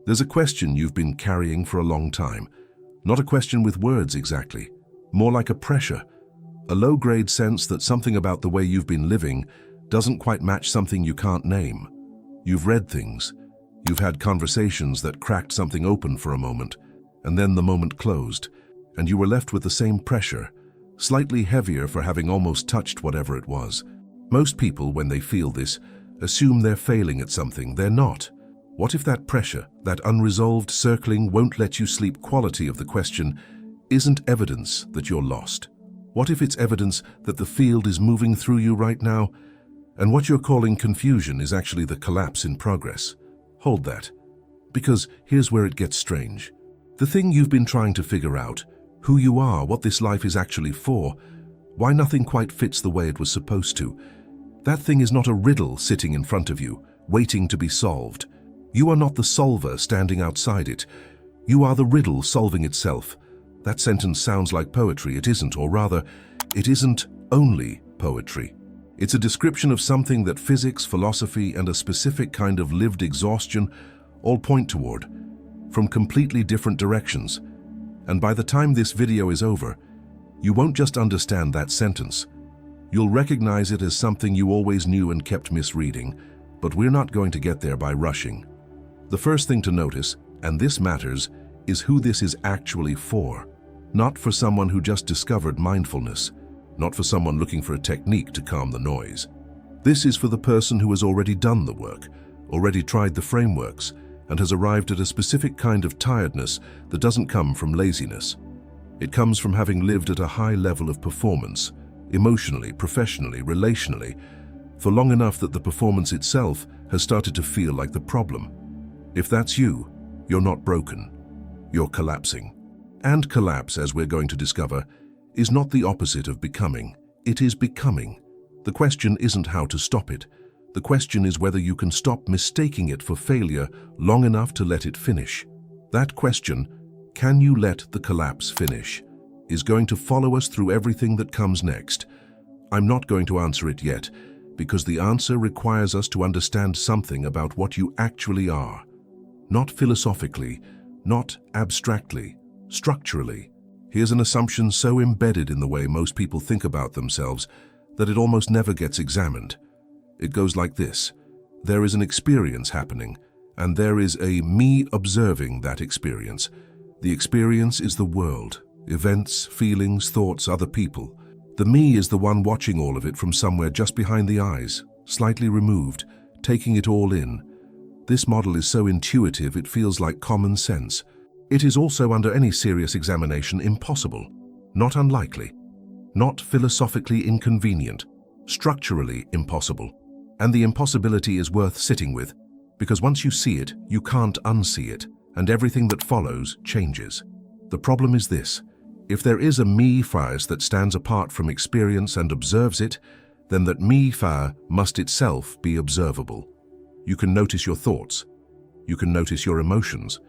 There's a question you've been carrying for a long time. Not a question with words exactly, more like a pressure, a low-grade sense that something about the way you've been living doesn't quite match something you can't name. You've read things, you've had conversations that cracked something open for a moment, and then the moment closed, and you were left with the same pressure, slightly heavier for having almost touched whatever it was. Most people, when they feel this, assume they're failing at something. They're not. What if that pressure, that unresolved circling won't let you sleep quality of the question, isn't evidence that you're lost? What if it's evidence that the field is moving through you right now, and what you're calling confusion is actually the collapse in progress? Hold that, because here's where it gets strange. The thing you've been trying to figure out, who you are, what this life is actually for, why nothing quite fits the way it was supposed to, that thing is not a riddle sitting in front of you, waiting to be solved. You are not the solver standing outside it. You are the riddle solving itself. That sentence sounds like poetry. It isn't, or rather, it isn't only poetry. It's a description of something that physics, philosophy, and a specific kind of lived exhaustion all point toward, from completely different directions. And by the time this video is over, you won't just understand that sentence. You'll recognize it as something you always knew and kept misreading, but we're not going to get there by rushing. The first thing to notice, and this matters, is who this is actually for. Not for someone who just discovered mindfulness, not for someone looking for a technique to calm the noise. This is for the person who has already done the work, already tried the frameworks, and has arrived at a specific kind of tiredness that doesn't come from laziness. It comes from having lived at a high level of performance, emotionally, professionally, relationally, for long enough that the performance itself has started to feel like the problem. If that's you, you're not broken, you're collapsing. And collapse, as we're going to discover, is not the opposite of becoming. It is becoming. The question isn't how to stop it. The question is whether you can stop mistaking it for failure long enough to let it finish. That question, can you let the collapse finish, is going to follow us through everything that comes next. I'm not going to answer it yet, because the answer requires us to understand something about what you actually are. Not philosophically, not abstractly, structurally. Here's an assumption so embedded in the way most people think about themselves that it almost never gets examined. It goes like this. There is an experience happening, and there is a me observing that experience. The experience is the world, events, feelings, thoughts, other people. The me is the one watching all of it from somewhere just behind the eyes, slightly removed, taking it all in. This model is so intuitive it feels like common sense. It is also, under any serious examination, impossible, not unlikely, not philosophically inconvenient, structurally impossible. And the impossibility is worth sitting with, because once you see it, you can't unsee it, and everything that follows changes. The problem is this: if there is a me-phase that stands apart from experience and observes it, then that me-phase must itself be observable. You can notice your thoughts. You can notice your emotions.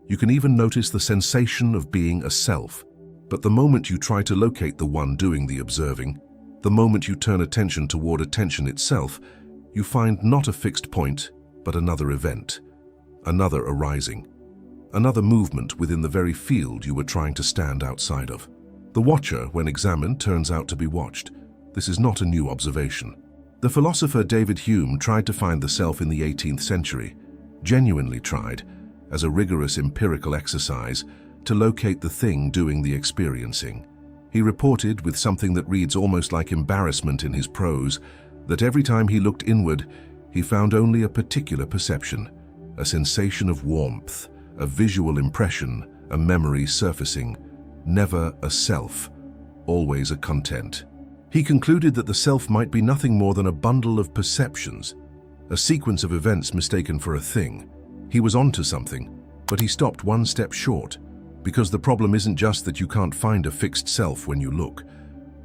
You can even notice the sensation of being a self. But the moment you try to locate the one doing the observing, the moment you turn attention toward attention itself, you find not a fixed point, but another event, another arising, another movement within the very field you were trying to stand outside of. The watcher, when examined, turns out to be watched. This is not a new observation. The philosopher David Hume tried to find the self in the 18th century, genuinely tried, as a rigorous empirical exercise, to locate the thing doing the experiencing. He reported, with something that reads almost like embarrassment in his prose, that every time he looked inward, he found only a particular perception, a sensation of warmth, a visual impression, a memory surfacing, never a self, always a content. He concluded that the self might be nothing more than a bundle of perceptions, a sequence of events mistaken for a thing. He was onto something, but he stopped one step short, because the problem isn't just that you can't find a fixed self when you look.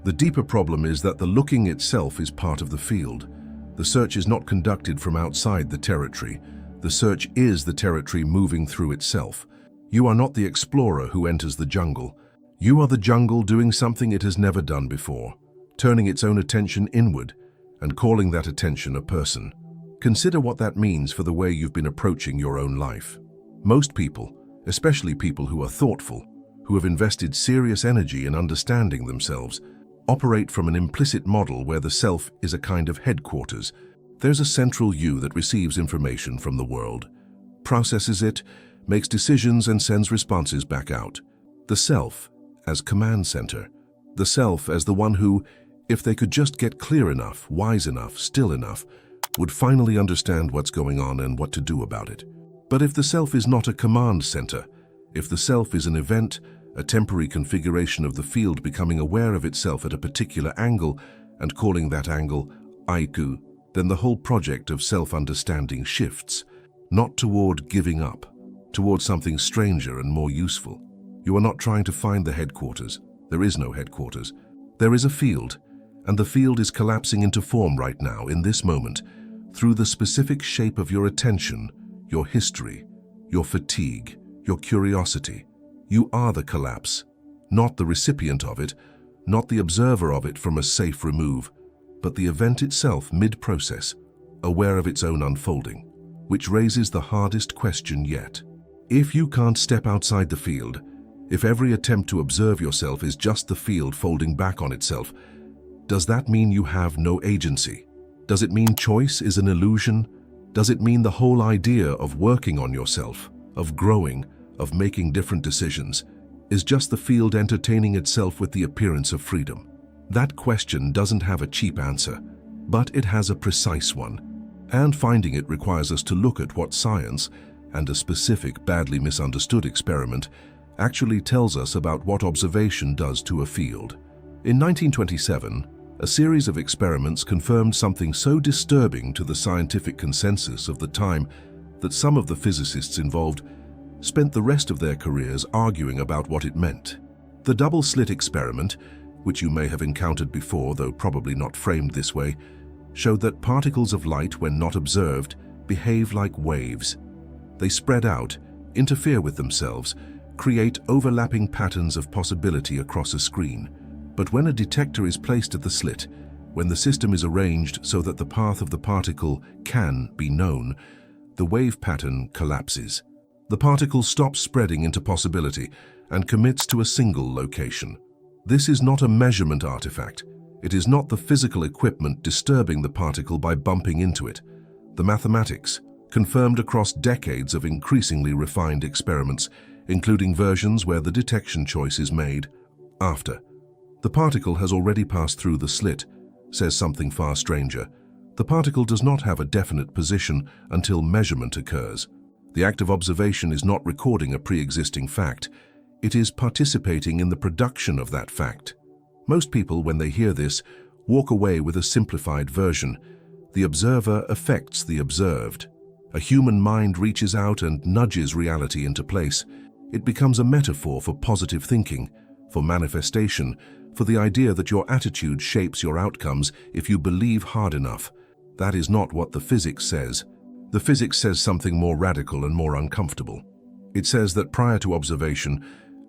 The deeper problem is that the looking itself is part of the field. The search is not conducted from outside the territory. The search is the territory moving through itself. You are not the explorer who enters the jungle. You are the jungle doing something it has never done before, turning its own attention inward and calling that attention a person. Consider what that means for the way you've been approaching your own life. Most people, especially people who are thoughtful, who have invested serious energy in understanding themselves, operate from an implicit model where the self is a kind of headquarters. There's a central you that receives information from the world, processes it, makes decisions and sends responses back out. The self as command center. The self as the one who, if they could just get clear enough, wise enough, still enough, would finally understand what's going on and what to do about it. But if the self is not a command center, if the self is an event, a temporary configuration of the field becoming aware of itself at a particular angle and calling that angle aiku, then the whole project of self-understanding shifts, not toward giving up, toward something stranger and more useful. You are not trying to find the headquarters. There is no headquarters. There is a field, and the field is collapsing into form right now, in this moment, through the specific shape of your attention, your history, your fatigue, your curiosity. You are the collapse, not the recipient of it, not the observer of it from a safe remove, but the event itself mid-process, aware of its own unfolding, which raises the hardest question yet. If you can't step outside the field, if every attempt to observe yourself is just the field folding back on itself, does that mean you have no agency? Does it mean choice is an illusion? Does it mean the whole idea of working on yourself, of growing, of making different decisions, is just the field entertaining itself with the appearance of freedom? That question doesn't have a cheap answer, but it has a precise one. And finding it requires us to look at what science, and a specific, badly misunderstood experiment, actually tells us about what observation does to a field. In 1927, a series of experiments confirmed something so disturbing to the scientific consensus of the time that some of the physicists involved spent the rest of their careers arguing about what it meant. The double-slit experiment, which you may have encountered before, though probably not framed this way, showed that particles of light, when not observed, behave like waves. They spread out, interfere with themselves, create overlapping patterns of possibility across a screen. But when a detector is placed at the slit, when the system is arranged so that the path of the particle can be known, the wave pattern collapses. The particle stops spreading into possibility and commits to a single location. This is not a measurement artifact. It is not the physical equipment disturbing the particle by bumping into it. The mathematics, confirmed across decades of increasingly refined experiments, including versions where the detection choice is made after the particle has already passed through the slit, says something far stranger. The particle does not have a definite position until measurement occurs. The act of observation is not recording a pre-existing fact. It is participating in the production of that fact. Most people, when they hear this, walk away with a simplified version. The observer affects the observed. A human mind reaches out and nudges reality into place. It becomes a metaphor for positive thinking, for manifestation, for the idea that your attitude shapes your outcomes if you believe hard enough. That is not what the physics says. The physics says something more radical and more uncomfortable. It says that prior to observation,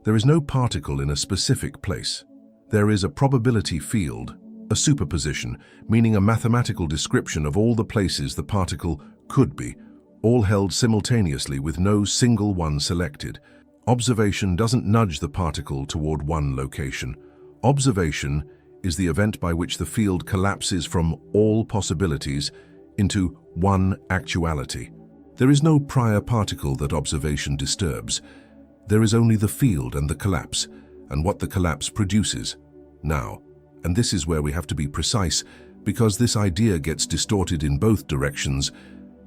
there is no particle in a specific place. There is a probability field, a superposition, meaning a mathematical description of all the places the particle could be, all held simultaneously with no single one selected. Observation doesn't nudge the particle toward one location. Observation is the event by which the field collapses from all possibilities into one actuality. There is no prior particle that observation disturbs. There is only the field and the collapse, and what the collapse produces. Now, and this is where we have to be precise, because this idea gets distorted in both directions.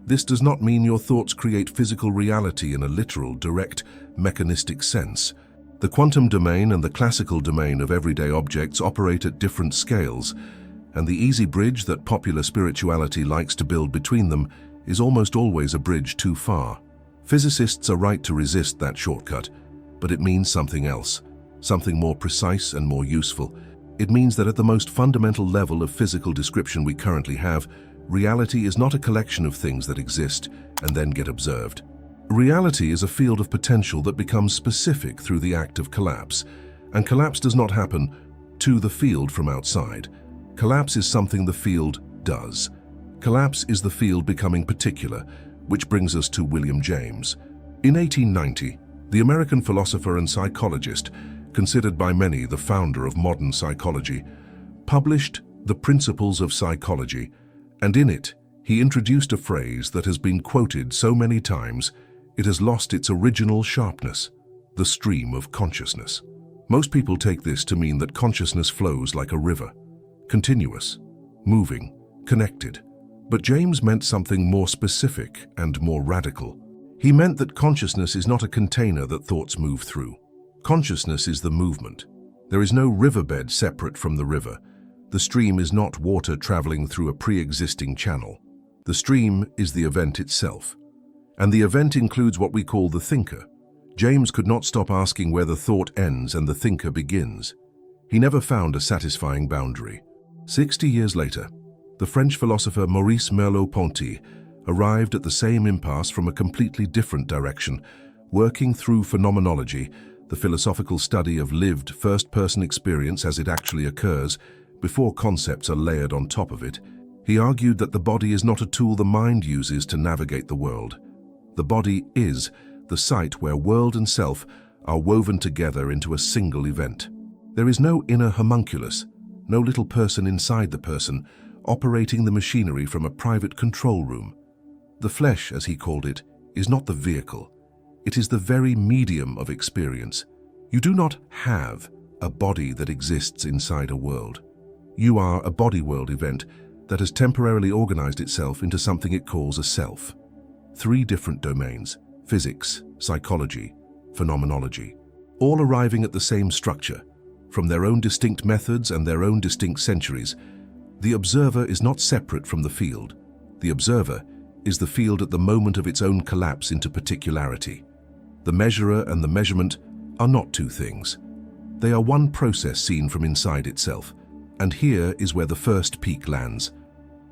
This does not mean your thoughts create physical reality in a literal, direct, mechanistic sense. The quantum domain and the classical domain of everyday objects operate at different scales, and the easy bridge that popular spirituality likes to build between them is almost always a bridge too far. Physicists are right to resist that shortcut, but it means something else, something more precise and more useful. It means that at the most fundamental level of physical description we currently have, reality is not a collection of things that exist and then get observed. Reality is a field of potential that becomes specific through the act of collapse, and collapse does not happen to the field from outside. Collapse is something the field does. Collapse is the field becoming particular, which brings us to William James. In 1890, the American philosopher and psychologist, considered by many the founder of modern psychology, published The Principles of Psychology, and in it, he introduced a phrase that has been quoted so many times it has lost its original sharpness: the stream of consciousness. Most people take this to mean that consciousness flows like a river, continuous, moving, connected. But James meant something more specific and more radical. He meant that consciousness is not a container that thoughts move through. Consciousness is the movement. There is no riverbed separate from the river. The stream is not water traveling through a pre-existing channel. The stream is the event itself. And the event includes what we call the thinker. James could not stop asking where the thought ends and the thinker begins. He never found a satisfying boundary. 60 years later, the French philosopher Maurice Merleau-Ponty arrived at the same impasse from a completely different direction, working through phenomenology, the philosophical study of lived first-person experience as it actually occurs, before concepts are layered on top of it. He argued that the body is not a tool the mind uses to navigate the world. The body is the site where world and self are woven together into a single event. There is no inner homunculus, no little person inside the person, operating the machinery from a private control room. The flesh, as he called it, is not the vehicle. It is the very medium of experience. You do not have a body that exists inside a world. You are a body world event that has temporarily organized itself into something it calls a self. 3 different domains: physics, psychology, phenomenology, all arriving at the same structure. From their own distinct methods and their own distinct centuries, the observer is not separate from the field. The observer is the field at the moment of its own collapse into particularity. The measurer and the measurement are not 2 things. They are one process seen from inside itself. And here is where the first peak lands.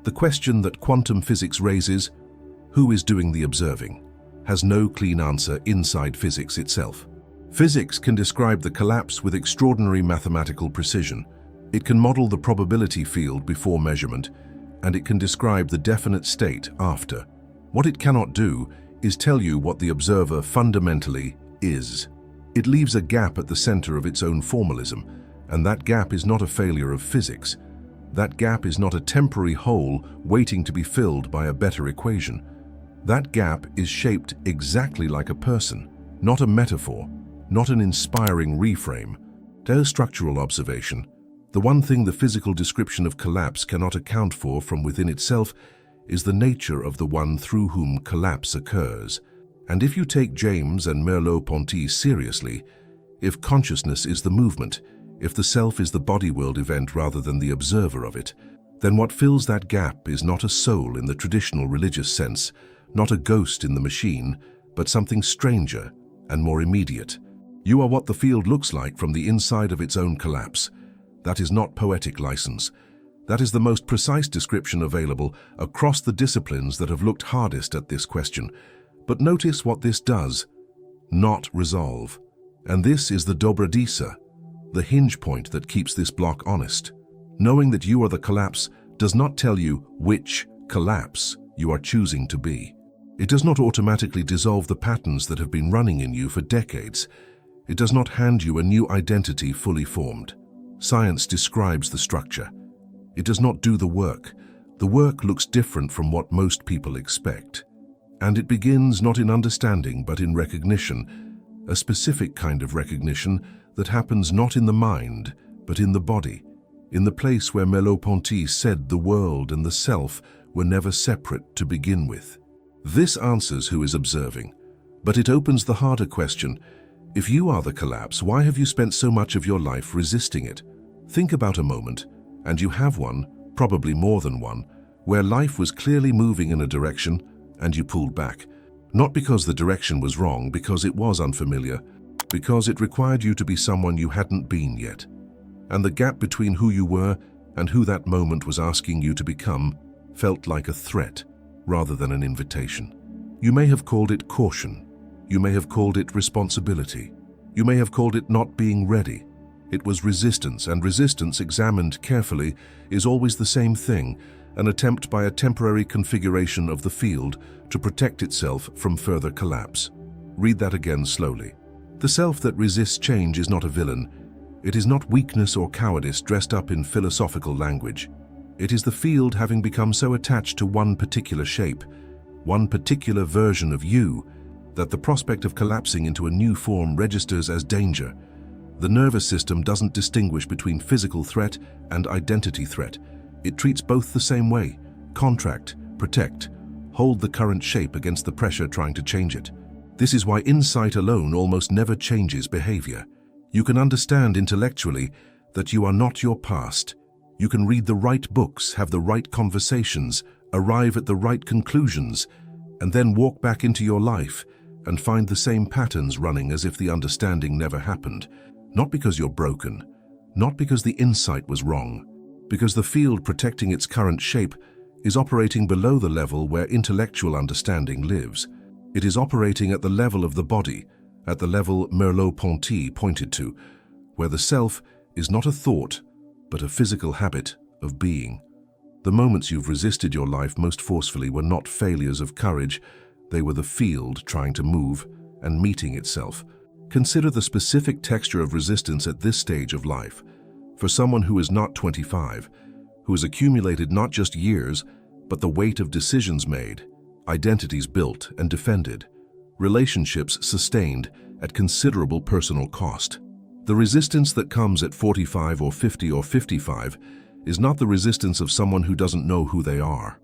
The question that quantum physics raises, who is doing the observing, has no clean answer inside physics itself. Physics can describe the collapse with extraordinary mathematical precision. It can model the probability field before measurement, and it can describe the definite state after. What it cannot do is tell you what the observer fundamentally is. It leaves a gap at the center of its own formalism, and that gap is not a failure of physics. That gap is not a temporary hole waiting to be filled by a better equation. That gap is shaped exactly like a person, not a metaphor, not an inspiring reframe. To structural observation, the one thing the physical description of collapse cannot account for from within itself is the nature of the one through whom collapse occurs. And if you take James and Merleau-Ponty seriously, if consciousness is the movement, if the self is the body world event rather than the observer of it, then what fills that gap is not a soul in the traditional religious sense, not a ghost in the machine, but something stranger and more immediate. You are what the field looks like from the inside of its own collapse. That is not poetic license. That is the most precise description available across the disciplines that have looked hardest at this question. But notice what this does: not resolve. And this is the dobra-disa, the hinge point that keeps this block honest. Knowing that you are the collapse does not tell you which collapse you are choosing to be. It does not automatically dissolve the patterns that have been running in you for decades. It does not hand you a new identity fully formed. Science describes the structure. It does not do the work. The work looks different from what most people expect. And it begins not in understanding but in recognition, a specific kind of recognition that happens not in the mind but in the body, in the place where Merleau-Ponty said the world and the self were never separate to begin with. This answers who is observing, but it opens the harder question: if you are the collapse, why have you spent so much of your life resisting it? Think about a moment, and you have one, probably more than one, where life was clearly moving in a direction and you pulled back. Not because the direction was wrong, because it was unfamiliar, because it required you to be someone you hadn't been yet. And the gap between who you were and who that moment was asking you to become felt like a threat rather than an invitation. You may have called it caution. You may have called it responsibility. You may have called it not being ready. It was resistance, and resistance, examined carefully, is always the same thing, an attempt by a temporary configuration of the field to protect itself from further collapse. Read that again slowly. The self that resists change is not a villain. It is not weakness or cowardice dressed up in philosophical language. It is the field having become so attached to one particular shape, one particular version of you, that the prospect of collapsing into a new form registers as danger. The nervous system doesn't distinguish between physical threat and identity threat. It treats both the same way: contract, protect, hold the current shape against the pressure trying to change it. This is why insight alone almost never changes behavior. You can understand intellectually that you are not your past. You can read the right books, have the right conversations, arrive at the right conclusions, and then walk back into your life and find the same patterns running as if the understanding never happened. Not because you're broken, not because the insight was wrong, because the field protecting its current shape is operating below the level where intellectual understanding lives. It is operating at the level of the body, at the level Merleau-Ponty pointed to, where the self is not a thought, but a physical habit of being. The moments you've resisted your life most forcefully were not failures of courage. They were the field trying to move and meeting itself. Consider the specific texture of resistance at this stage of life. For someone who is not 25, who has accumulated not just years, but the weight of decisions made, identities built and defended, relationships sustained at considerable personal cost. The resistance that comes at 45 or 50 or 55 is not the resistance of someone who doesn't know who they are.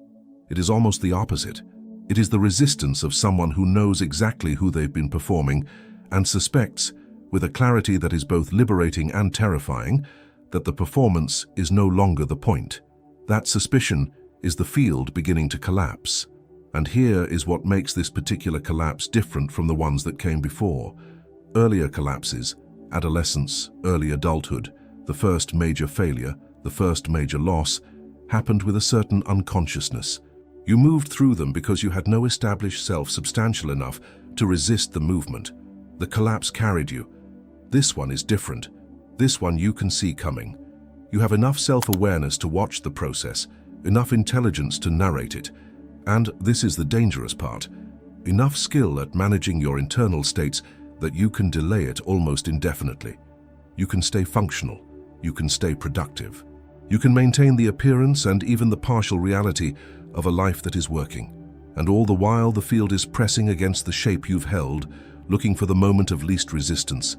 It is almost the opposite. It is the resistance of someone who knows exactly who they've been performing and suspects, with a clarity that is both liberating and terrifying, that the performance is no longer the point. That suspicion is the field beginning to collapse. And here is what makes this particular collapse different from the ones that came before. Earlier collapses, adolescence, early adulthood, the first major failure, the first major loss, happened with a certain unconsciousness. You moved through them because you had no established self substantial enough to resist the movement. The collapse carried you. This one is different. This one you can see coming. You have enough self-awareness to watch the process, enough intelligence to narrate it, and this is the dangerous part, enough skill at managing your internal states that you can delay it almost indefinitely. You can stay functional. You can stay productive. You can maintain the appearance and even the partial reality of a life that is working. And all the while the field is pressing against the shape you've held, looking for the moment of least resistance,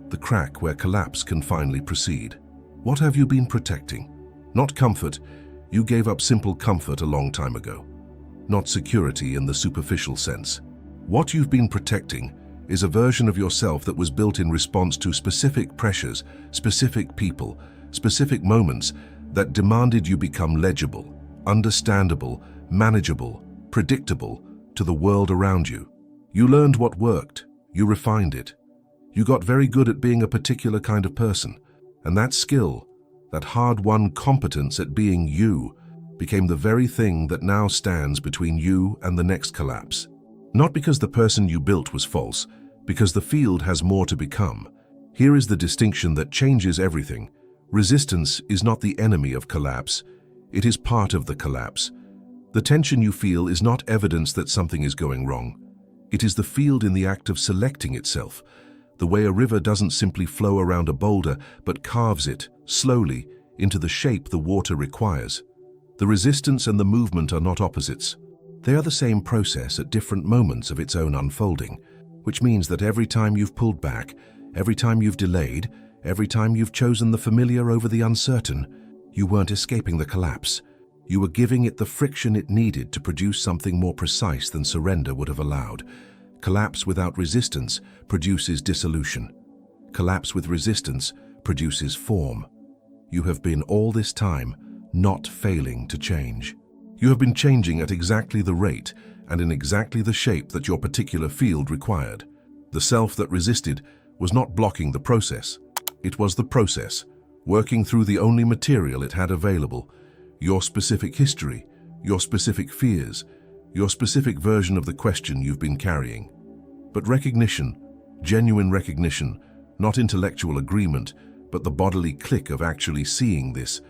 the crack where collapse can finally proceed. What have you been protecting? Not comfort. You gave up simple comfort a long time ago. Not security in the superficial sense. What you've been protecting is a version of yourself that was built in response to specific pressures, specific people, specific moments that demanded you become legible, understandable, manageable, predictable to the world around you. You learned what worked. You refined it. You got very good at being a particular kind of person. And that skill, that hard-won competence at being you, became the very thing that now stands between you and the next collapse. Not because the person you built was false, because the field has more to become. Here is the distinction that changes everything. Resistance is not the enemy of collapse. It is part of the collapse. The tension you feel is not evidence that something is going wrong. It is the field in the act of selecting itself, the way a river doesn't simply flow around a boulder, but carves it, slowly, into the shape the water requires. The resistance and the movement are not opposites. They are the same process at different moments of its own unfolding, which means that every time you've pulled back, every time you've delayed, every time you've chosen the familiar over the uncertain, you weren't escaping the collapse. You were giving it the friction it needed to produce something more precise than surrender would have allowed. Collapse without resistance produces dissolution. Collapse with resistance produces form. You have been all this time not failing to change. You have been changing at exactly the rate and in exactly the shape that your particular field required. The self that resisted was not blocking the process. It was the process, working through the only material it had available, your specific history, your specific fears, your specific version of the question you've been carrying. But recognition, genuine recognition, not intellectual agreement, but the bodily click of actually seeing this,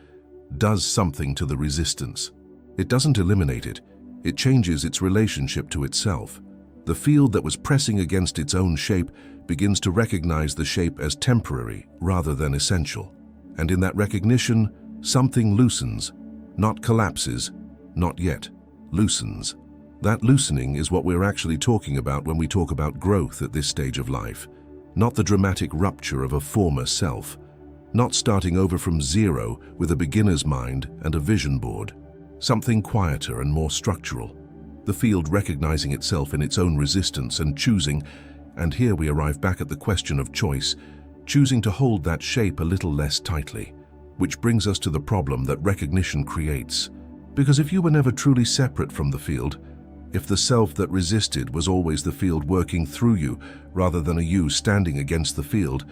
does something to the resistance. It doesn't eliminate it. It changes its relationship to itself. The field that was pressing against its own shape begins to recognize the shape as temporary rather than essential. And in that recognition, something loosens, not collapses, not yet, loosens. That loosening is what we're actually talking about when we talk about growth at this stage of life. Not the dramatic rupture of a former self. Not starting over from zero with a beginner's mind and a vision board. Something quieter and more structural. The field recognizing itself in its own resistance and choosing, and here we arrive back at the question of choice, choosing to hold that shape a little less tightly. Which brings us to the problem that recognition creates. Because if you were never truly separate from the field, if the self that resisted was always the field working through you rather than a you standing against the field,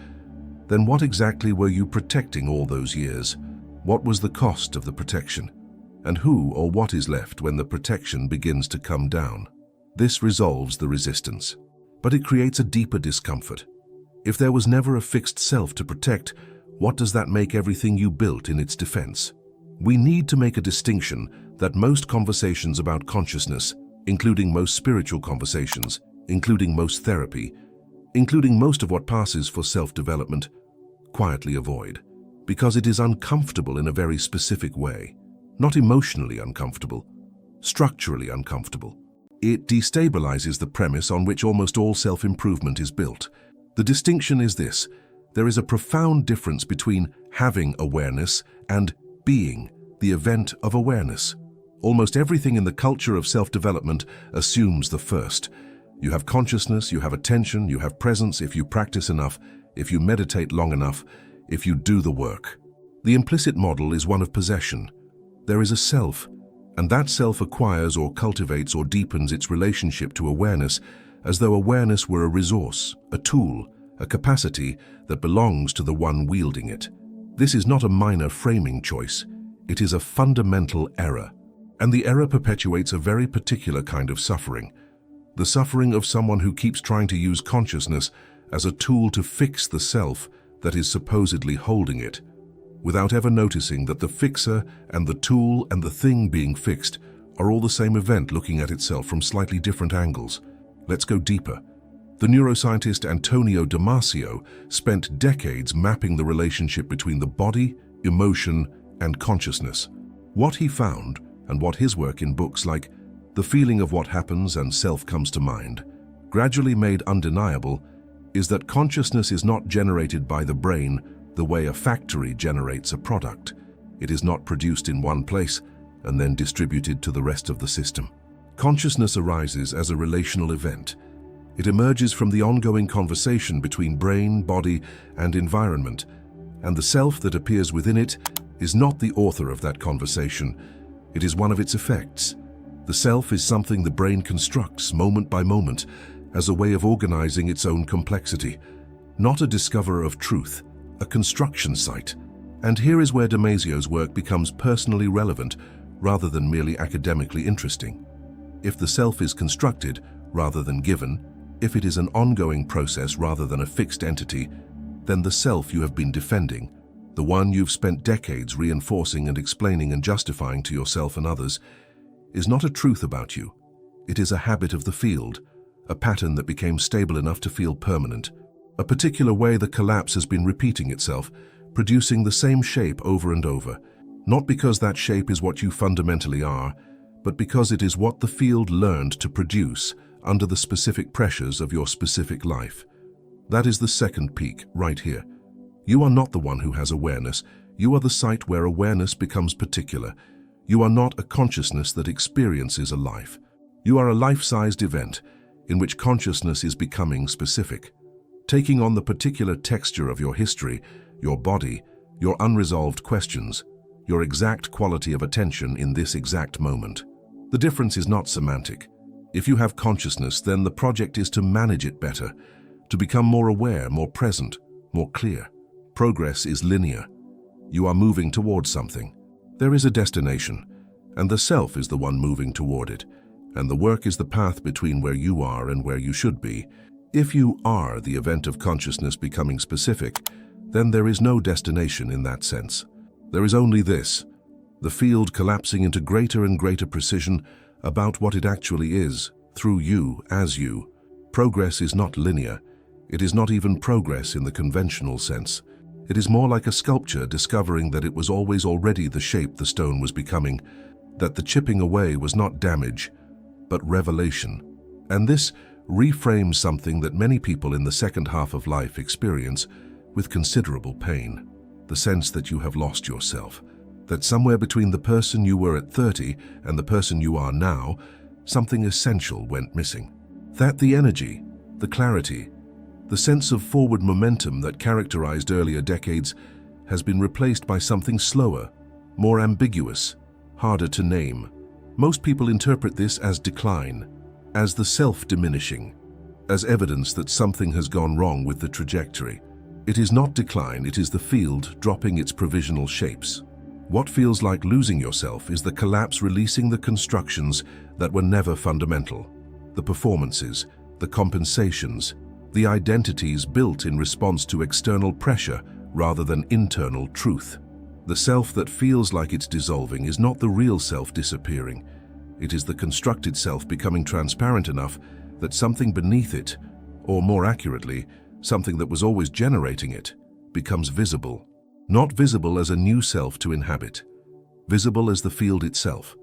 then what exactly were you protecting all those years? What was the cost of the protection? And who or what is left when the protection begins to come down? This resolves the resistance, but it creates a deeper discomfort. If there was never a fixed self to protect, what does that make everything you built in its defense? We need to make a distinction that most conversations about consciousness, including most spiritual conversations, including most therapy, including most of what passes for self-development, quietly avoid, because it is uncomfortable in a very specific way. Not emotionally uncomfortable, structurally uncomfortable. It destabilizes the premise on which almost all self-improvement is built. The distinction is this: there is a profound difference between having awareness and being the event of awareness. Almost everything in the culture of self-development assumes the first. You have consciousness, you have attention, you have presence if you practice enough, if you meditate long enough, if you do the work. The implicit model is one of possession. There is a self, and that self acquires or cultivates or deepens its relationship to awareness as though awareness were a resource, a tool, a capacity that belongs to the one wielding it. This is not a minor framing choice. It is a fundamental error. And the error perpetuates a very particular kind of suffering. The suffering of someone who keeps trying to use consciousness as a tool to fix the self that is supposedly holding it, without ever noticing that the fixer and the tool and the thing being fixed are all the same event looking at itself from slightly different angles. Let's go deeper. The neuroscientist Antonio Damasio spent decades mapping the relationship between the body, emotion, and consciousness. What he found, and what his work in books like The Feeling of What Happens and Self Comes to Mind gradually made undeniable, is that consciousness is not generated by the brain the way a factory generates a product. It is not produced in one place and then distributed to the rest of the system. Consciousness arises as a relational event. It emerges from the ongoing conversation between brain, body, and environment, and the self that appears within it is not the author of that conversation. It is one of its effects. The self is something the brain constructs moment by moment as a way of organizing its own complexity, not a discoverer of truth, a construction site. And here is where Damasio's work becomes personally relevant rather than merely academically interesting. If the self is constructed rather than given, if it is an ongoing process rather than a fixed entity, then the self you have been defending, the one you've spent decades reinforcing and explaining and justifying to yourself and others, is not a truth about you. It is a habit of the field, a pattern that became stable enough to feel permanent, a particular way the collapse has been repeating itself, producing the same shape over and over, not because that shape is what you fundamentally are, but because it is what the field learned to produce under the specific pressures of your specific life. That is the second peak, right here. You are not the one who has awareness. You are the site where awareness becomes particular. You are not a consciousness that experiences a life. You are a life-sized event in which consciousness is becoming specific, taking on the particular texture of your history, your body, your unresolved questions, your exact quality of attention in this exact moment. The difference is not semantic. If you have consciousness, then the project is to manage it better, to become more aware, more present, more clear. Progress is linear. You are moving towards something. There is a destination, and the self is the one moving toward it, and the work is the path between where you are and where you should be. If you are the event of consciousness becoming specific, then there is no destination in that sense. There is only this, the field collapsing into greater and greater precision about what it actually is, through you, as you. Progress is not linear. It is not even progress in the conventional sense. It is more like a sculpture discovering that it was always already the shape the stone was becoming, that the chipping away was not damage, but revelation. And this reframes something that many people in the second half of life experience with considerable pain. The sense that you have lost yourself, that somewhere between the person you were at 30 and the person you are now, something essential went missing. That the energy, the clarity, the sense of forward momentum that characterized earlier decades has been replaced by something slower, more ambiguous, harder to name. Most people interpret this as decline, as the self diminishing, as evidence that something has gone wrong with the trajectory. It is not decline, it is the field dropping its provisional shapes. What feels like losing yourself is the collapse releasing the constructions that were never fundamental. The performances, the compensations, the identities built in response to external pressure rather than internal truth. The self that feels like it's dissolving is not the real self disappearing. It is the constructed self becoming transparent enough that something beneath it, or more accurately, something that was always generating it, becomes visible. Not visible as a new self to inhabit. Visible as the field itself,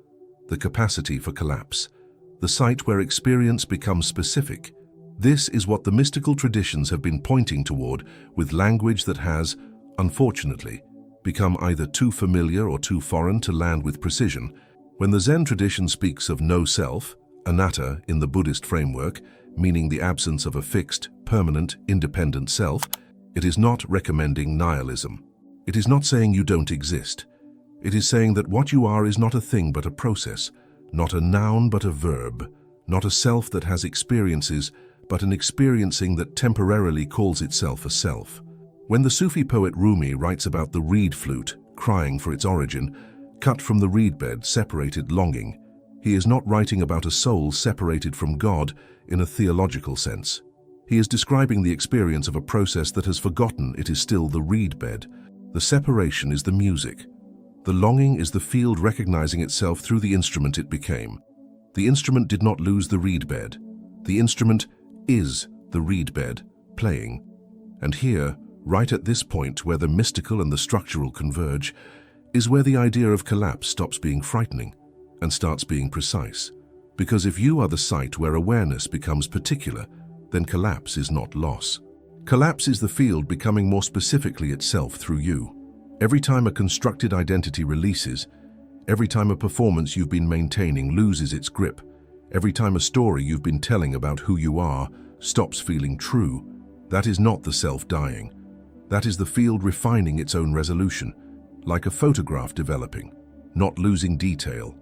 the capacity for collapse, the site where experience becomes specific. This is what the mystical traditions have been pointing toward with language that has, unfortunately, become either too familiar or too foreign to land with precision. When the Zen tradition speaks of no self, anatta in the Buddhist framework, meaning the absence of a fixed, permanent, independent self, it is not recommending nihilism. It is not saying you don't exist. It is saying that what you are is not a thing but a process, not a noun but a verb, not a self that has experiences, but an experiencing that temporarily calls itself a self. When the Sufi poet Rumi writes about the reed flute, crying for its origin, cut from the reed bed, separated longing, he is not writing about a soul separated from God in a theological sense. He is describing the experience of a process that has forgotten it is still the reed bed. The separation is the music. The longing is the field recognizing itself through the instrument it became. The instrument did not lose the reed bed. The instrument is the reed bed, playing. And here, right at this point where the mystical and the structural converge, is where the idea of collapse stops being frightening and starts being precise. Because if you are the site where awareness becomes particular, then collapse is not loss. Collapse is the field becoming more specifically itself through you. Every time a constructed identity releases, every time a performance you've been maintaining loses its grip, every time a story you've been telling about who you are stops feeling true, that is not the self dying. That is the field refining its own resolution, like a photograph developing, not losing detail,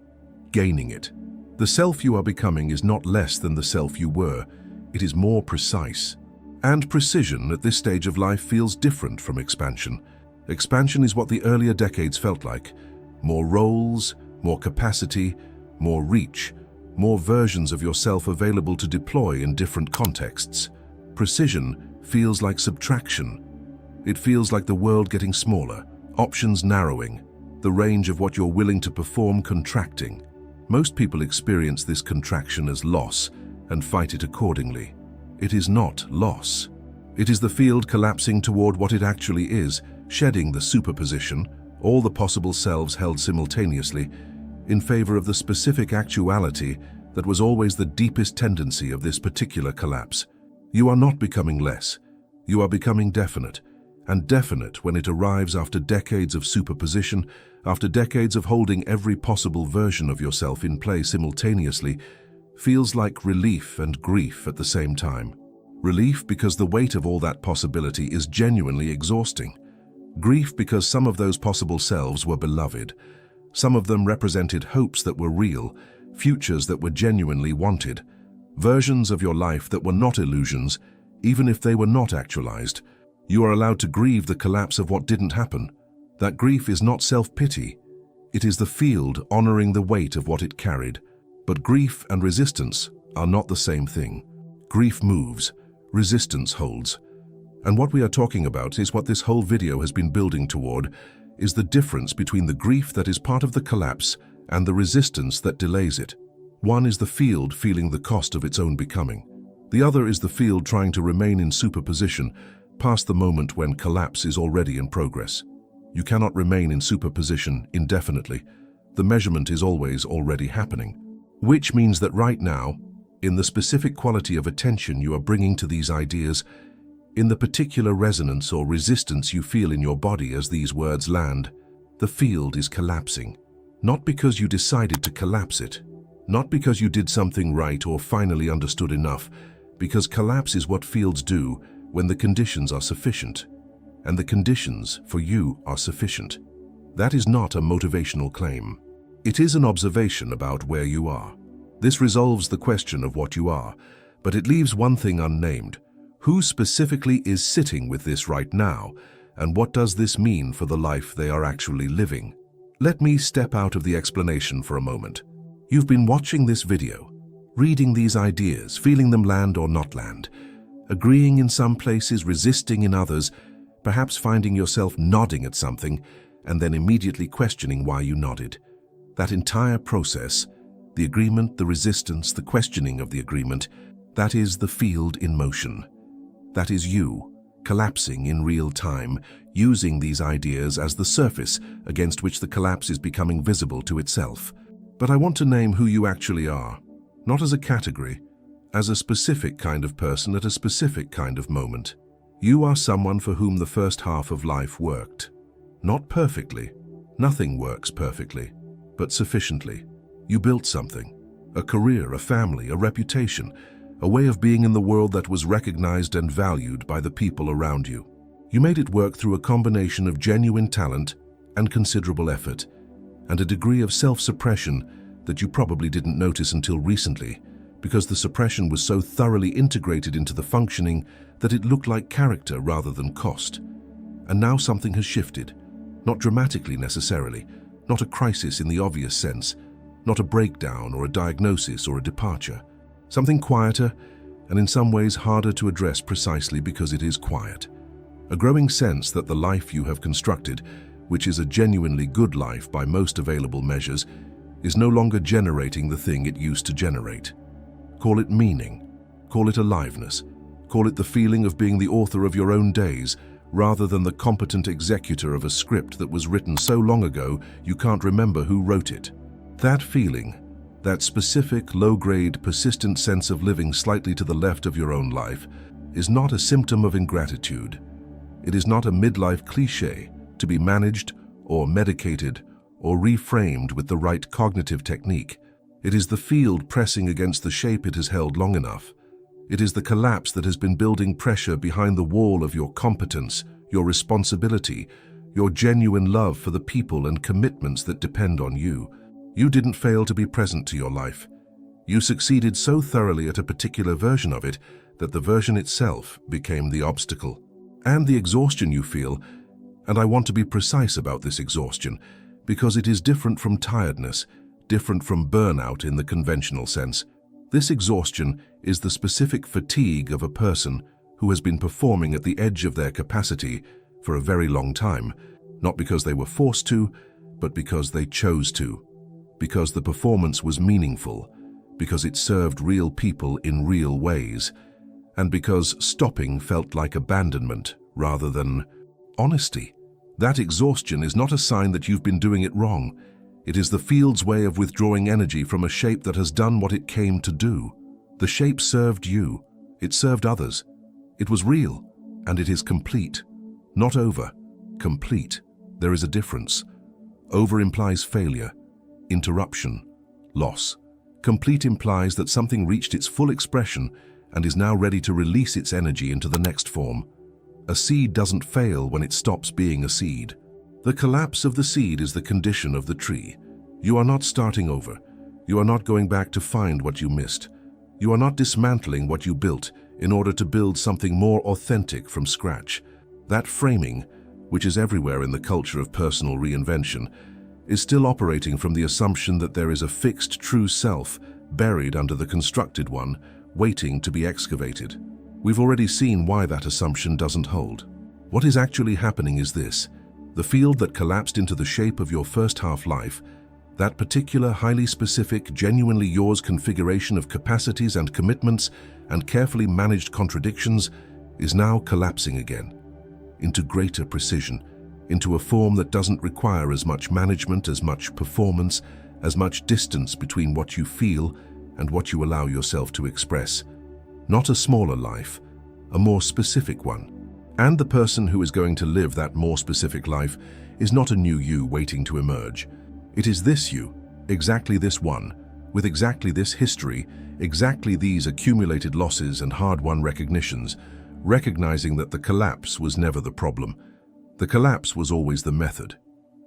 gaining it. The self you are becoming is not less than the self you were, it is more precise. And precision at this stage of life feels different from expansion. Expansion is what the earlier decades felt like. More roles, more capacity, more reach, more versions of yourself available to deploy in different contexts. Precision feels like subtraction. It feels like the world getting smaller, options narrowing, the range of what you're willing to perform contracting. Most people experience this contraction as loss and fight it accordingly. It is not loss. It is the field collapsing toward what it actually is, shedding the superposition, all the possible selves held simultaneously, in favor of the specific actuality that was always the deepest tendency of this particular collapse. You are not becoming less. You are becoming definite, and definite when it arrives after decades of superposition, after decades of holding every possible version of yourself in play simultaneously, feels like relief and grief at the same time. Relief because the weight of all that possibility is genuinely exhausting. Grief because some of those possible selves were beloved. Some of them represented hopes that were real, futures that were genuinely wanted, versions of your life that were not illusions, even if they were not actualized. You are allowed to grieve the collapse of what didn't happen. That grief is not self-pity. It is the field honoring the weight of what it carried. But grief and resistance are not the same thing. Grief moves, resistance holds. And what we are talking about is what this whole video has been building toward, is the difference between the grief that is part of the collapse and the resistance that delays it. One is the field feeling the cost of its own becoming. The other is the field trying to remain in superposition past the moment when collapse is already in progress. You cannot remain in superposition indefinitely. The measurement is always already happening. Which means that right now, in the specific quality of attention you are bringing to these ideas, in the particular resonance or resistance you feel in your body as these words land, the field is collapsing. Not because you decided to collapse it, not because you did something right or finally understood enough, because collapse is what fields do when the conditions are sufficient, and the conditions for you are sufficient. That is not a motivational claim. It is an observation about where you are. This resolves the question of what you are, but it leaves one thing unnamed. Who specifically is sitting with this right now, and what does this mean for the life they are actually living? Let me step out of the explanation for a moment. You've been watching this video, reading these ideas, feeling them land or not land, agreeing in some places, resisting in others, perhaps finding yourself nodding at something and then immediately questioning why you nodded. That entire process, the agreement, the resistance, the questioning of the agreement, that is the field in motion. That is you, collapsing in real time, using these ideas as the surface against which the collapse is becoming visible to itself. But I want to name who you actually are, not as a category, as a specific kind of person at a specific kind of moment. You are someone for whom the first half of life worked. Not perfectly. Nothing works perfectly, but sufficiently. You built something, a career, a family, a reputation, a way of being in the world that was recognized and valued by the people around you. You made it work through a combination of genuine talent and considerable effort, and a degree of self-suppression that you probably didn't notice until recently, because the suppression was so thoroughly integrated into the functioning that it looked like character rather than cost. And now something has shifted, not dramatically necessarily, not a crisis in the obvious sense, not a breakdown or a diagnosis or a departure. Something quieter and in some ways harder to address precisely because it is quiet. A growing sense that the life you have constructed, which is a genuinely good life by most available measures, is no longer generating the thing it used to generate. Call it meaning, call it aliveness, call it the feeling of being the author of your own days, rather than the competent executor of a script that was written so long ago you can't remember who wrote it. That feeling, that specific, low-grade, persistent sense of living slightly to the left of your own life, is not a symptom of ingratitude. It is not a midlife cliché to be managed or medicated or reframed with the right cognitive technique. It is the field pressing against the shape it has held long enough. It is the collapse that has been building pressure behind the wall of your competence, your responsibility, your genuine love for the people and commitments that depend on you. You didn't fail to be present to your life. You succeeded so thoroughly at a particular version of it that the version itself became the obstacle. And the exhaustion you feel, and I want to be precise about this exhaustion, because it is different from tiredness, different from burnout in the conventional sense. This exhaustion is the specific fatigue of a person who has been performing at the edge of their capacity for a very long time, not because they were forced to, but because they chose to, because the performance was meaningful, because it served real people in real ways, and because stopping felt like abandonment rather than honesty. That exhaustion is not a sign that you've been doing it wrong. It is the field's way of withdrawing energy from a shape that has done what it came to do. The shape served you. It served others. It was real, and it is complete. Not over. Complete. There is a difference. Over implies failure, interruption, loss. Complete implies that something reached its full expression and is now ready to release its energy into the next form. A seed doesn't fail when it stops being a seed. The collapse of the seed is the condition of the tree. You are not starting over. You are not going back to find what you missed. You are not dismantling what you built in order to build something more authentic from scratch. That framing, which is everywhere in the culture of personal reinvention, is still operating from the assumption that there is a fixed true self buried under the constructed one, waiting to be excavated. We've already seen why that assumption doesn't hold. What is actually happening is this: the field that collapsed into the shape of your first half life, That particular, highly specific, genuinely yours configuration of capacities and commitments and carefully managed contradictions is now collapsing again, into greater precision, into a form that doesn't require as much management, as much performance, as much distance between what you feel and what you allow yourself to express. Not a smaller life, a more specific one. And the person who is going to live that more specific life is not a new you waiting to emerge. It is this you, exactly this one, with exactly this history, exactly these accumulated losses and hard-won recognitions, recognizing that the collapse was never the problem. The collapse was always the method.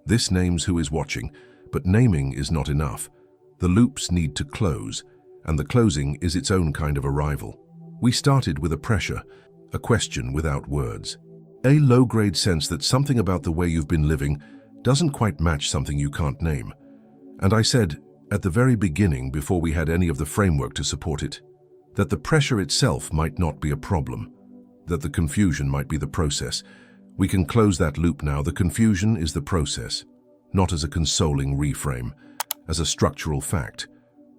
This names who is watching, but naming is not enough. The loops need to close, and the closing is its own kind of arrival. We started with a pressure, a question without words. A low-grade sense that something about the way you've been living doesn't quite match something you can't name. And I said, at the very beginning, before we had any of the framework to support it, that the pressure itself might not be a problem, that the confusion might be the process. We can close that loop now. The confusion is the process, not as a consoling reframe, as a structural fact.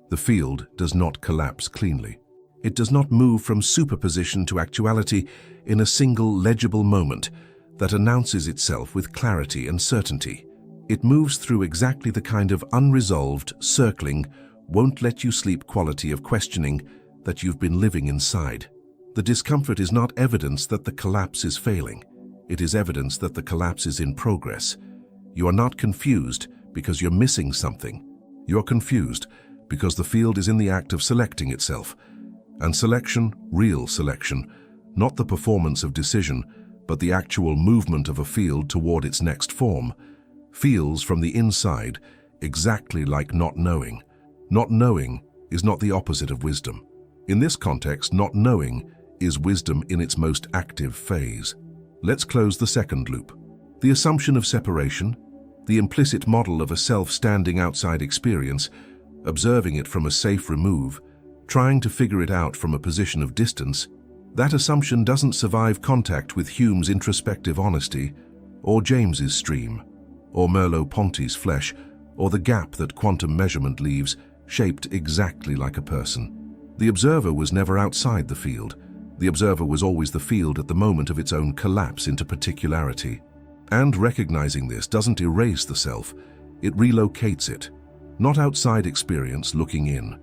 The field does not collapse cleanly. It does not move from superposition to actuality in a single legible moment that announces itself with clarity and certainty. It moves through exactly the kind of unresolved, circling, won't-let-you-sleep quality of questioning that you've been living inside. The discomfort is not evidence that the collapse is failing. It is evidence that the collapse is in progress. You are not confused because you're missing something. You're confused because the field is in the act of selecting itself. And selection, real selection, not the performance of decision, but the actual movement of a field toward its next form, feels from the inside exactly like not knowing. Not knowing is not the opposite of wisdom. In this context, not knowing is wisdom in its most active phase. Let's close the second loop. The assumption of separation, the implicit model of a self standing outside experience, observing it from a safe remove, trying to figure it out from a position of distance, that assumption doesn't survive contact with Hume's introspective honesty, or James's stream, or Merleau-Ponty's flesh, or the gap that quantum measurement leaves, shaped exactly like a person. The observer was never outside the field. The observer was always the field at the moment of its own collapse into particularity. And recognizing this doesn't erase the self, it relocates it. Not outside experience looking in.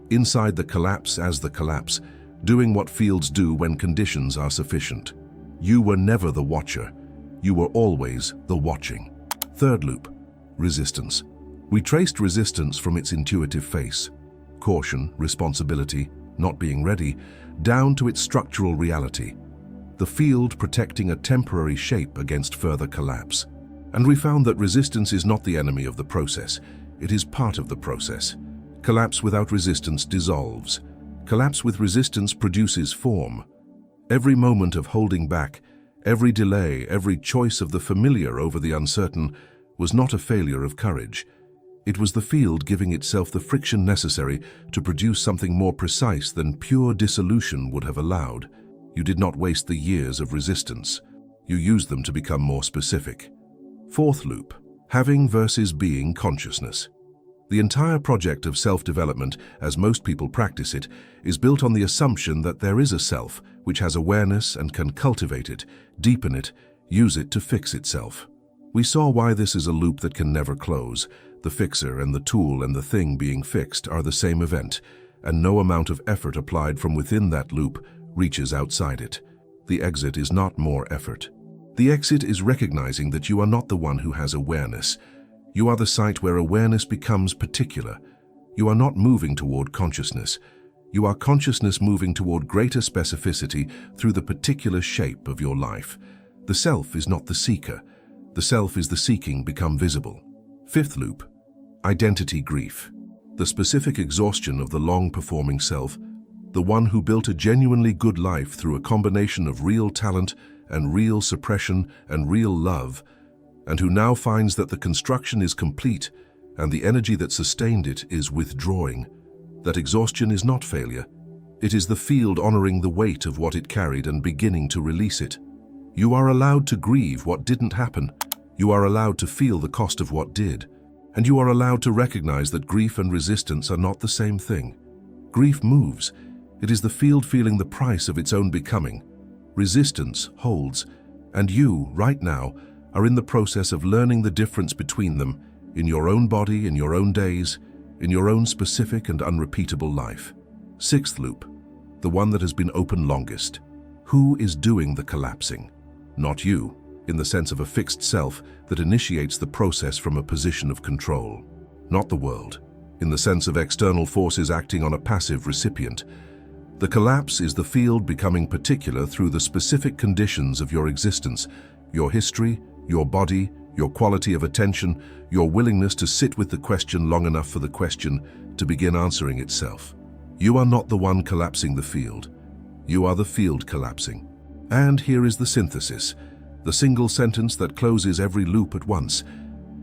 Inside the collapse as the collapse, doing what fields do when conditions are sufficient. You were never the watcher. You were always the watching. Third loop, resistance. We traced resistance from its intuitive face, caution, responsibility, not being ready, down to its structural reality, the field protecting a temporary shape against further collapse. And we found that resistance is not the enemy of the process. It is part of the process. Collapse without resistance dissolves. Collapse with resistance produces form. Every moment of holding back, every delay, every choice of the familiar over the uncertain was not a failure of courage. It was the field giving itself the friction necessary to produce something more precise than pure dissolution would have allowed. You did not waste the years of resistance. You used them to become more specific. Fourth loop, having versus being consciousness. The entire project of self-development, as most people practice it, is built on the assumption that there is a self which has awareness and can cultivate it, deepen it, use it to fix itself. We saw why this is a loop that can never close. The fixer and the tool and the thing being fixed are the same event, and no amount of effort applied from within that loop reaches outside it. The exit is not more effort. The exit is recognizing that you are not the one who has awareness. You are the site where awareness becomes particular. You are not moving toward consciousness. You are consciousness moving toward greater specificity through the particular shape of your life. The self is not the seeker. The self is the seeking become visible. Fifth loop, identity grief. The specific exhaustion of the long-performing self, the one who built a genuinely good life through a combination of real talent and real suppression and real love, and who now finds that the construction is complete and the energy that sustained it is withdrawing. That exhaustion is not failure. It is the field honoring the weight of what it carried and beginning to release it. You are allowed to grieve what didn't happen. You are allowed to feel the cost of what did. And you are allowed to recognize that grief and resistance are not the same thing. Grief moves. It is the field feeling the price of its own becoming. Resistance holds, and you, right now, are in the process of learning the difference between them, in your own body, in your own days, in your own specific and unrepeatable life. Sixth loop, the one that has been open longest. Who is doing the collapsing? Not you, in the sense of a fixed self that initiates the process from a position of control. Not the world, in the sense of external forces acting on a passive recipient. The collapse is the field becoming particular through the specific conditions of your existence, your history, your body, your quality of attention, your willingness to sit with the question long enough for the question to begin answering itself. You are not the one collapsing the field. You are the field collapsing. And here is the synthesis, the single sentence that closes every loop at once,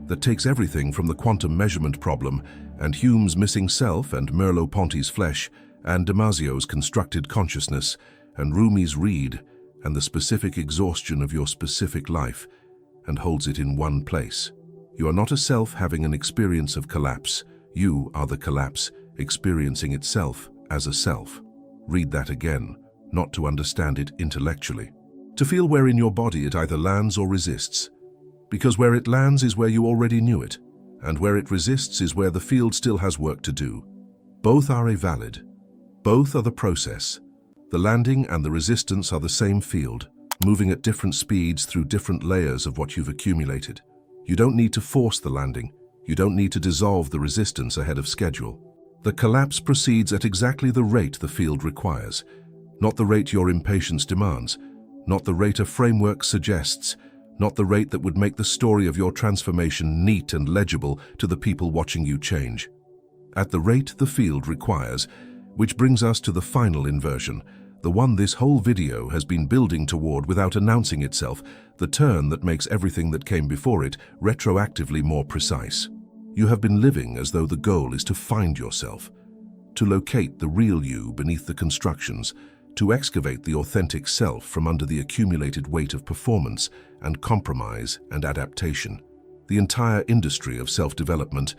that takes everything from the quantum measurement problem and Hume's missing self and Merleau-Ponty's flesh and Damasio's constructed consciousness and Rumi's reed and the specific exhaustion of your specific life, and holds it in one place. You are not a self having an experience of collapse. You are the collapse experiencing itself as a self. Read that again, not to understand it intellectually. To feel where in your body it either lands or resists. Because where it lands is where you already knew it, and where it resists is where the field still has work to do. Both are valid. Both are the process. The landing and the resistance are the same field, moving at different speeds through different layers of what you've accumulated. You don't need to force the landing. You don't need to dissolve the resistance ahead of schedule. The collapse proceeds at exactly the rate the field requires, not the rate your impatience demands, not the rate a framework suggests, not the rate that would make the story of your transformation neat and legible to the people watching you change. At the rate the field requires, which brings us to the final inversion, the one this whole video has been building toward without announcing itself, the turn that makes everything that came before it retroactively more precise. You have been living as though the goal is to find yourself, to locate the real you beneath the constructions, to excavate the authentic self from under the accumulated weight of performance and compromise and adaptation. The entire industry of self-development,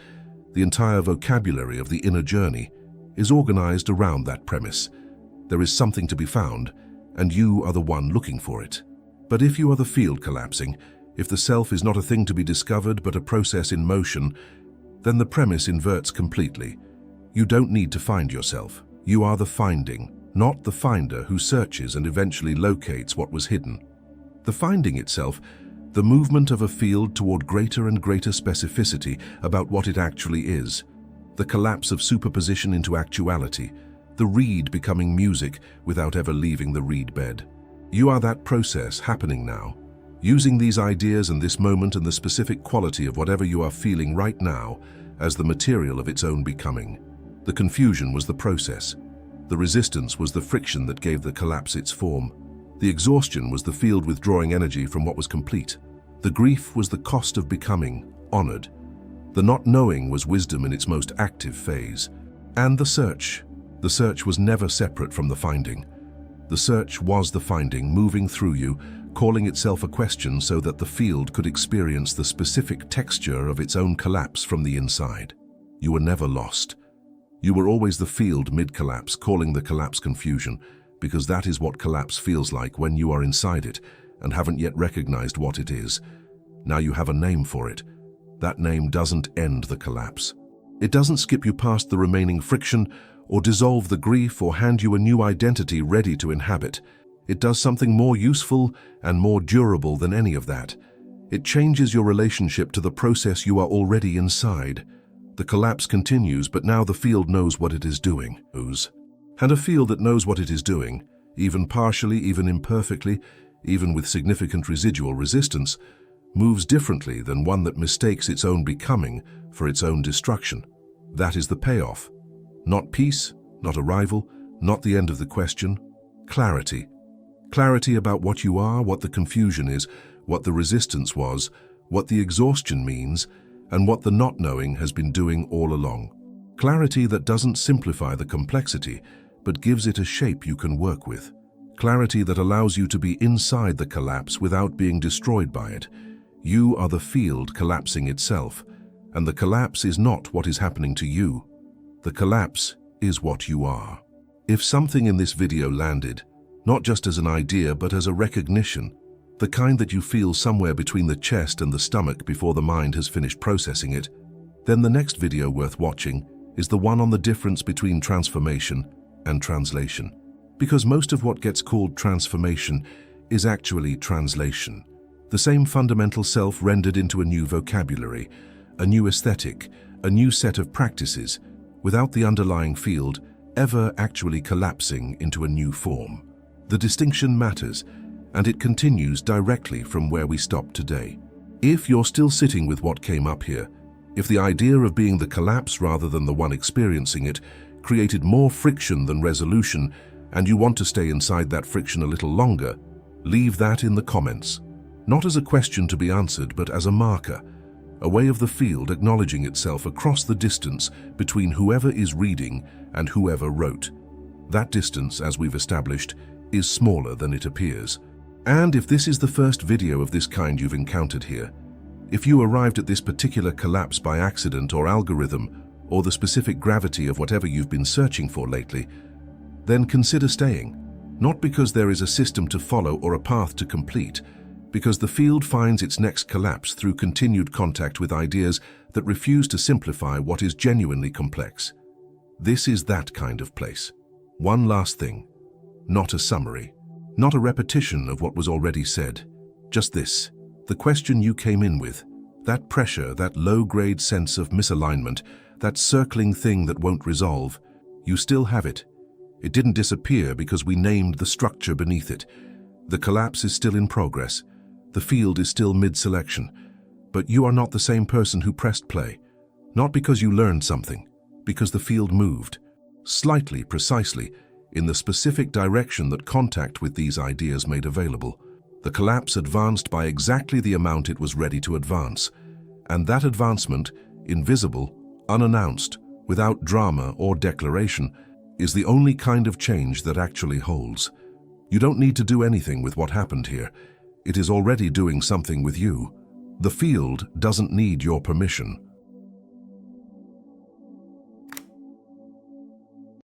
the entire vocabulary of the inner journey, is organized around that premise. There is something to be found, and you are the one looking for it. But if you are the field collapsing, if the self is not a thing to be discovered but a process in motion, then the premise inverts completely. You don't need to find yourself. You are the finding, not the finder who searches and eventually locates what was hidden. The finding itself, the movement of a field toward greater and greater specificity about what it actually is, the collapse of superposition into actuality, the reed becoming music without ever leaving the reed bed. You are that process happening now, using these ideas and this moment and the specific quality of whatever you are feeling right now as the material of its own becoming. The confusion was the process. The resistance was the friction that gave the collapse its form. The exhaustion was the field withdrawing energy from what was complete. The grief was the cost of becoming, honored. The not knowing was wisdom in its most active phase. And the search was never separate from the finding. The search was the finding moving through you, calling itself a question so that the field could experience the specific texture of its own collapse from the inside. You were never lost. You were always the field mid-collapse, calling the collapse confusion, because that is what collapse feels like when you are inside it and haven't yet recognized what it is. Now you have a name for it. That name doesn't end the collapse. It doesn't skip you past the remaining friction or dissolve the grief or hand you a new identity ready to inhabit. It does something more useful and more durable than any of that. It changes your relationship to the process you are already inside. The collapse continues, but now the field knows what it is doing. And a field that knows what it is doing, even partially, even imperfectly, even with significant residual resistance, moves differently than one that mistakes its own becoming for its own destruction. That is the payoff. Not peace, not arrival, not the end of the question. Clarity. Clarity about what you are, what the confusion is, what the resistance was, what the exhaustion means, and what the not knowing has been doing all along. Clarity that doesn't simplify the complexity, but gives it a shape you can work with. Clarity that allows you to be inside the collapse without being destroyed by it. You are the field collapsing itself, And the collapse is not what is happening to you. The collapse is what you are. If something in this video landed, not just as an idea but as a recognition, the kind that you feel somewhere between the chest and the stomach before the mind has finished processing it, then the next video worth watching is the one on the difference between transformation and translation. Because most of what gets called transformation is actually translation. The same fundamental self rendered into a new vocabulary, a new aesthetic, a new set of practices, without the underlying field ever actually collapsing into a new form. The distinction matters, and it continues directly from where we stopped today. If you're still sitting with what came up here, if the idea of being the collapse rather than the one experiencing it created more friction than resolution, and you want to stay inside that friction a little longer, leave that in the comments. Not as a question to be answered, but as a marker, a way of the field acknowledging itself across the distance between whoever is reading and whoever wrote. That distance, as we've established, is smaller than it appears. And if this is the first video of this kind you've encountered here, if you arrived at this particular collapse by accident or algorithm, or the specific gravity of whatever you've been searching for lately, then consider staying, not because there is a system to follow or a path to complete, because the field finds its next collapse through continued contact with ideas that refuse to simplify what is genuinely complex. This is that kind of place. One last thing. Not a summary. Not a repetition of what was already said. Just this. The question you came in with. That pressure, that low-grade sense of misalignment, that circling thing that won't resolve. You still have it. It didn't disappear because we named the structure beneath it. The collapse is still in progress. The field is still mid-selection, but you are not the same person who pressed play. Not because you learned something, because the field moved, slightly, precisely, in the specific direction that contact with these ideas made available. The collapse advanced by exactly the amount it was ready to advance, and that advancement, invisible, unannounced, without drama or declaration, is the only kind of change that actually holds. You don't need to do anything with what happened here. It is already doing something with you. The field doesn't need your permission.